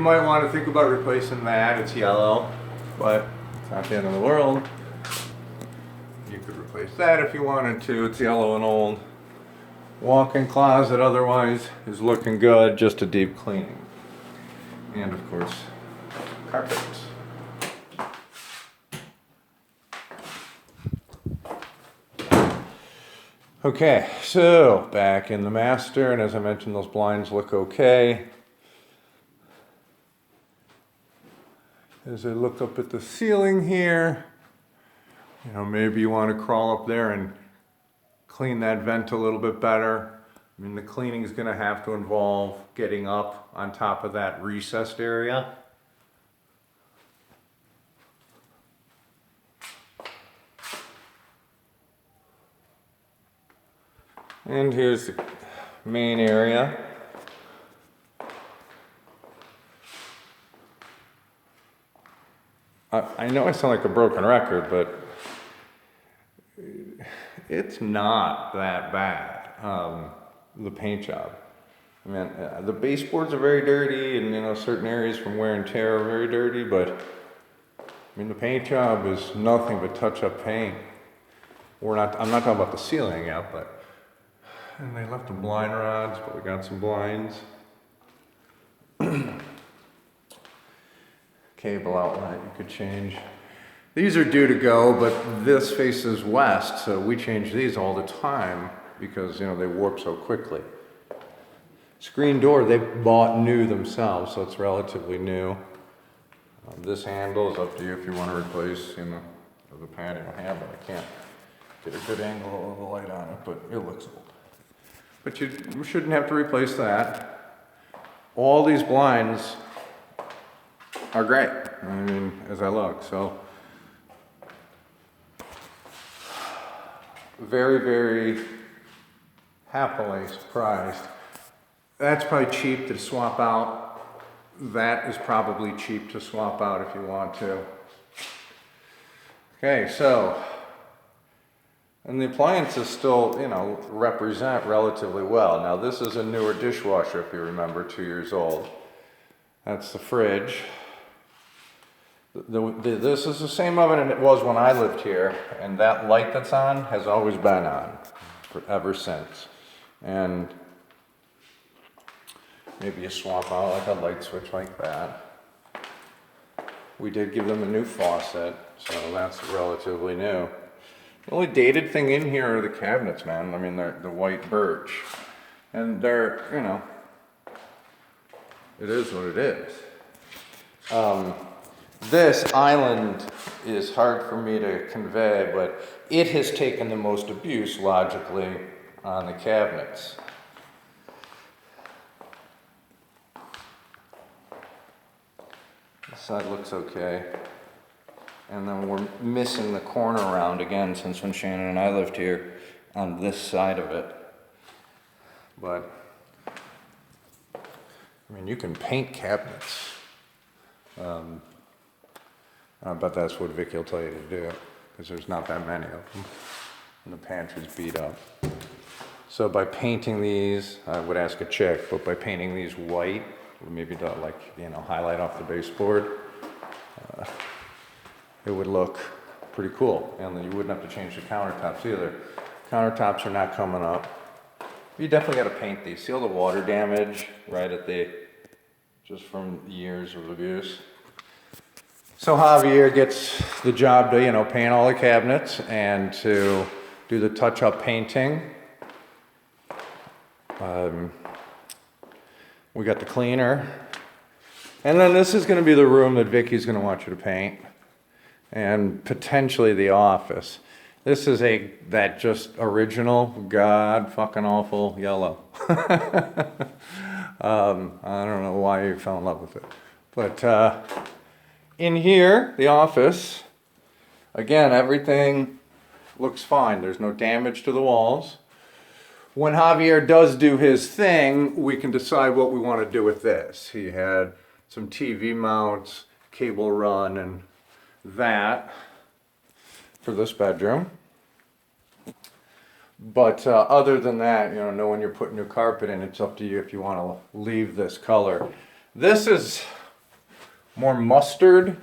You might want to think about replacing that. It's yellow, but it's not the end of the world. You could replace that if you wanted to. It's yellow and old. Walk-in closet otherwise is looking good, just a deep cleaning. And of course, carpets. Okay, so back in the master, and as I mentioned, those blinds look okay. As I look up at the ceiling here, maybe you want to crawl up there and clean that vent a little bit better. I mean, the cleaning is going to have to involve getting up on top of that recessed area. And here's the main area. I know I sound like a broken record, but it's not that bad, the paint job. I mean, the baseboards are very dirty, and certain areas from wear and tear are very dirty, but I mean, the paint job is nothing but touch-up paint. I'm not talking about the ceiling yet, and they left the blind rods, but we got some blinds. Cable outlet you could change. These are due to go, but this faces west, so we change these all the time because they warp so quickly. Screen door they bought new themselves, so it's relatively new. This handle is up to you if you want to replace the patio handle. I can't get a good angle of the light on it, but it looks old. But you shouldn't have to replace that. All these blinds are great, I mean, as I look, so. Very, very happily surprised. That's probably cheap to swap out. That is probably cheap to swap out if you want to. Okay, so, and the appliances still, represent relatively well. Now this is a newer dishwasher, if you remember, 2 years old. That's the fridge. This is the same oven it was when I lived here, and that light that's on has always been on ever since. And maybe you swap out like a light switch like that. We did give them a new faucet, so that's relatively new. The only dated thing in here are the cabinets, man. I mean, they're the white birch, and they're, it is what it is. This island is hard for me to convey, but it has taken the most abuse, logically, on the cabinets. This side looks okay. And then we're missing the corner round again since when Shannon and I lived here on this side of it. But, I mean, you can paint cabinets. But that's what Vicky will tell you to do, because there's not that many of them, and the pantry's beat up. So by painting these, I would ask a chick, but by painting these white, maybe to highlight off the baseboard, it would look pretty cool. And then you wouldn't have to change the countertops either. Countertops are not coming up. You definitely got to paint these. See all the water damage right at just from years of abuse. So Javier gets the job to, paint all the cabinets and to do the touch-up painting. We got the cleaner. And then this is going to be the room that Vicky's going to want you to paint. And potentially the office. This is that just original, god fucking awful yellow. I don't know why you fell in love with it. But, in here, the office, again, everything looks fine. There's no damage to the walls. When Javier does do his thing, we can decide what we want to do with this. He had some TV mounts, cable run, and that for this bedroom. But other than that, when you're putting new carpet in, it's up to you if you want to leave this color. This is more mustard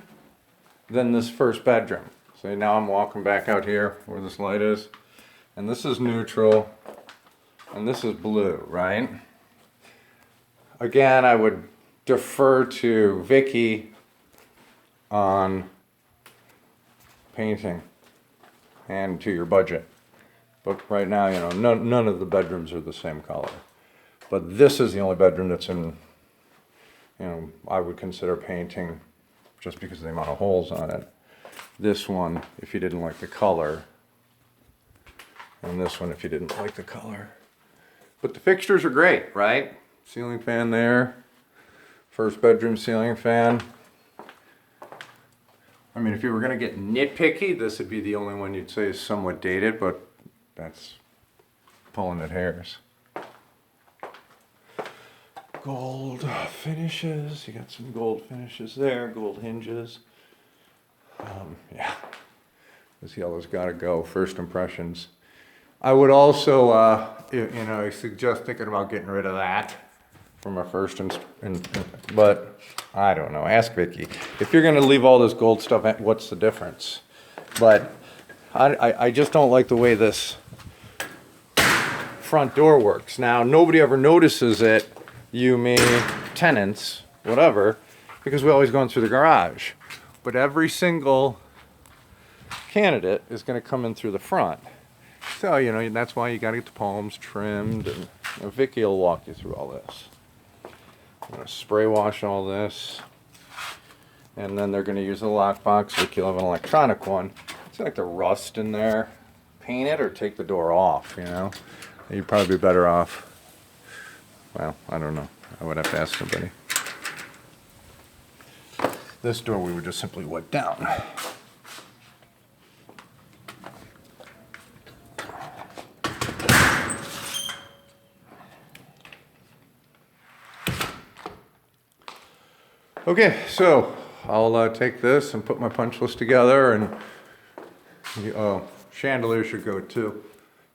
than this first bedroom. So now I'm walking back out here where this light is, and this is neutral, and this is blue, right? Again, I would defer to Vicky on painting and to your budget. But right now, you know, none of the bedrooms are the same color. But this is the only bedroom that's in, you know, I would consider painting just because of the amount of holes on it. This one, if you didn't like the color, and this one if you didn't like the color. But the fixtures are great, right? Ceiling fan there, first bedroom ceiling fan. I mean, if you were gonna get nitpicky, this would be the only one you'd say is somewhat dated, but that's pulling at hairs. Gold finishes, you got some gold finishes there, gold hinges. Yeah, this yellow's gotta go, first impressions. I would also, you know, suggest thinking about getting rid of that from a first, but I don't know, ask Vicky. If you're gonna leave all this gold stuff, what's the difference? But I just don't like the way this front door works. Now, nobody ever notices it, you, me, tenants, whatever, because we always go in through the garage. But every single candidate is gonna come in through the front. So, you know, that's why you gotta get the palms trimmed, and you know, Vicky will walk you through all this. I'm gonna spray wash all this, and then they're gonna use a lockbox. Vicky will have an electronic one. It's like the rust in there. Paint it or take the door off, you know? You'd probably be better off. Well, I don't know. I would have to ask somebody. This door we would just simply wipe down. Okay, so I'll take this and put my punch list together, and chandelier should go too,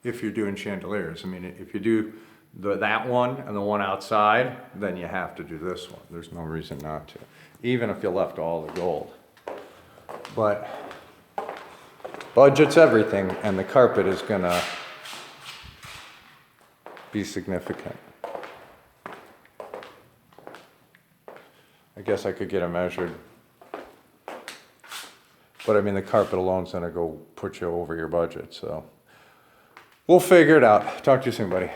if you're doing chandeliers. I mean, if you do that one and the one outside, then you have to do this one. There's no reason not to, even if you left all the gold. But budget's everything, and the carpet is gonna be significant. I guess I could get it measured. But I mean, the carpet alone's gonna go put you over your budget, so. We'll figure it out. Talk to you soon, buddy.